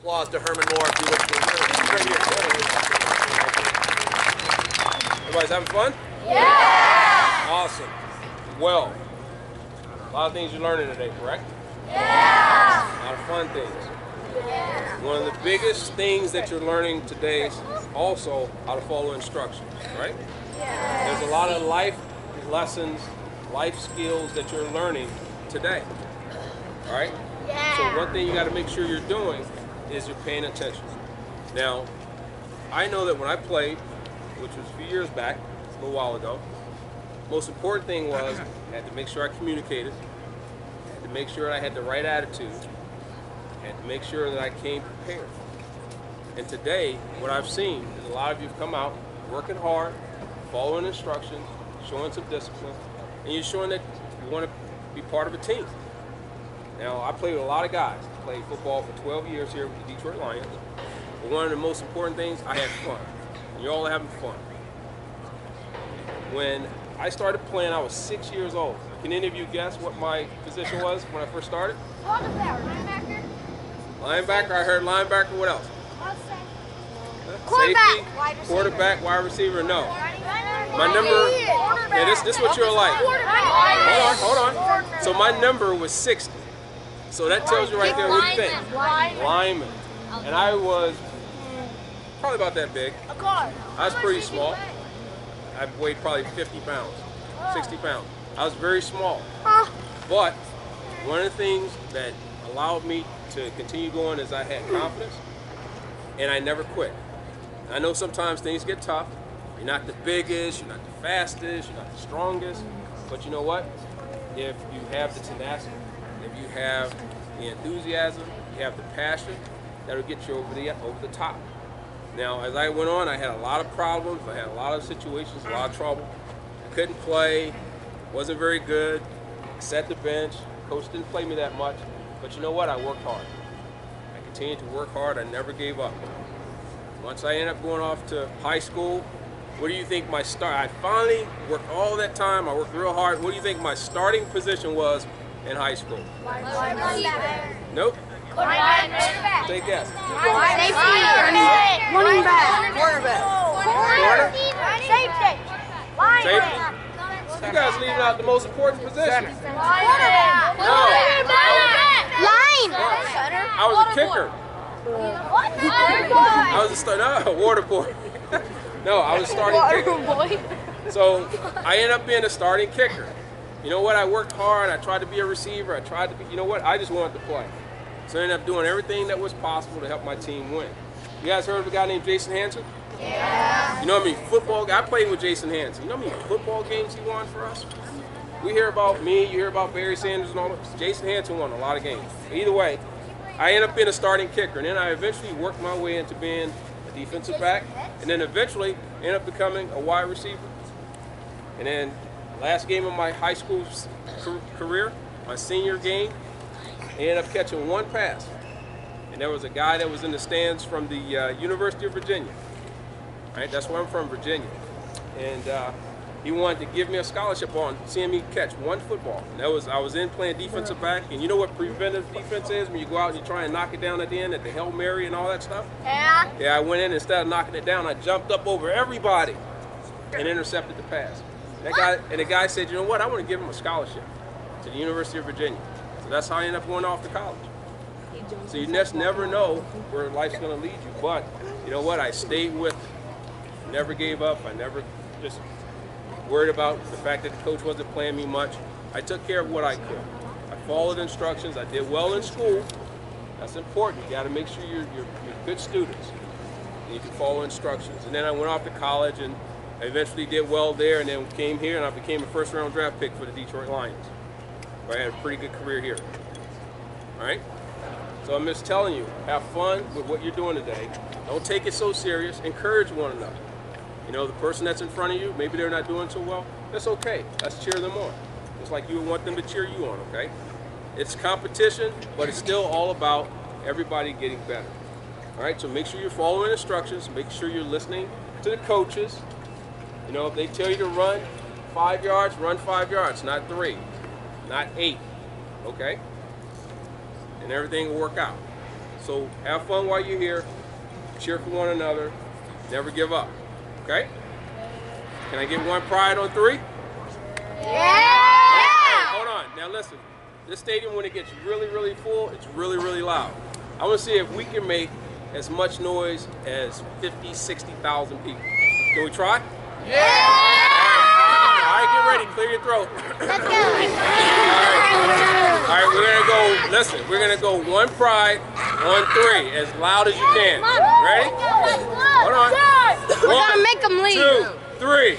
Applause to Herman Moore if you look right here. Everybody's having fun? Yeah! Awesome. Well, a lot of things you're learning today, correct? Yeah! A lot of fun things. Yeah. One of the biggest things that you're learning today is also how to follow instructions, right? Yeah. There's a lot of life lessons, life skills that you're learning today, all right? Yeah. So one thing you got to make sure you're doing is you're paying attention. Now, I know that when I played, which was a few years back, a little while ago, most important thing was I had to make sure I communicated, I had to make sure I had the right attitude, I had to make sure that I came prepared. And today, what I've seen is a lot of you have come out working hard, following instructions, showing some discipline, and you're showing that you want to be part of a team. Now, I played with a lot of guys. I played football for 12 years here with the Detroit Lions. But one of the most important things, I had fun. And you're all having fun. When I started playing, I was 6 years old. Can any of you guess what my position was when I first started? Linebacker. Linebacker. I heard linebacker. What else? Quarterback. Safety, quarterback, wide receiver. No. My number. Yeah, this is what you're like. Hold on. So my number was 60. So that tells you right there what you think. Lineman. And I was probably about that big. I was pretty small. I weighed probably 50 pounds, 60 pounds. I was very small. But one of the things that allowed me to continue going is I had confidence and I never quit. I know sometimes things get tough. You're not the biggest, you're not the fastest, you're not the strongest. But you know what? If you have the tenacity, if you have the enthusiasm, you have the passion, that'll get you over the top. Now, as I went on, I had a lot of problems. I had a lot of situations, a lot of trouble. I couldn't play, wasn't very good. I sat the bench. Coach didn't play me that much. But you know what? I worked hard. I continued to work hard. I never gave up. Once I ended up going off to high school, what do you think my start? I finally worked all that time. I worked real hard. What do you think my starting position was in high school? Nope. Take a guess. Running back. Quarterback. Safety. Safety? You guys are leaving out the most important position. Quarterback. No. Line. I was a kicker. I was a water boy. No, I was a starting kicker. So I ended up being a starting kicker. You know what? I worked hard. I tried to be a receiver. I tried to be, you know what? I just wanted to play. So I ended up doing everything that was possible to help my team win. You guys heard of a guy named Jason Hanson? Yeah. You know how many football, I played with Jason Hanson. You know how many football games he won for us? We hear about me, you hear about Barry Sanders and all that. Jason Hanson won a lot of games. Either way, I ended up being a starting kicker, and then I eventually worked my way into being a defensive back, and then eventually ended up becoming a wide receiver. And then last game of my high school career, my senior game, I ended up catching one pass. And there was a guy that was in the stands from the University of Virginia. Right? That's where I'm from, Virginia. And he wanted to give me a scholarship on seeing me catch one football. And that was, I was in playing defensive back, and you know what preventive defense is when you go out and you try and knock it down at the end at the Hail Mary and all that stuff? Yeah. Yeah, I went in, instead of knocking it down, I jumped up over everybody and intercepted the pass. And the guy said, you know what, I want to give him a scholarship to the University of Virginia. So that's how I ended up going off to college. So you just never know where life's going to lead you. But you know what, I stayed with it. Never gave up. I never just worried about the fact that the coach wasn't playing me much. I took care of what I could. I followed instructions. I did well in school. That's important. You got to make sure you're good students. And you can follow instructions. And then I went off to college, and I eventually did well there, and then came here, and I became a first-round draft pick for the Detroit Lions. I had a pretty good career here. All right? So I'm just telling you, have fun with what you're doing today. Don't take it so serious. Encourage one another. You know, the person that's in front of you, maybe they're not doing so well. That's okay. Let's cheer them on. Just like you would want them to cheer you on, okay? It's competition, but it's still all about everybody getting better. All right? So make sure you're following instructions. Make sure you're listening to the coaches. You know, if they tell you to run 5 yards, run 5 yards, not 3, not 8, okay? And everything will work out. So have fun while you're here. Cheer for one another. Never give up. Okay? Can I get one pride on 3? Yeah! Hold on. Now listen. This stadium, when it gets really, really full, it's really, really loud. I want to see if we can make as much noise as 50, 60,000 people. Can we try? Yeah! All right, get ready. Clear your throat. Let's go. All right, we're gonna go. Listen, we're gonna go one pride on 3, as loud as you can. Ready? Hold on. We're gonna make them leave. 2, 3.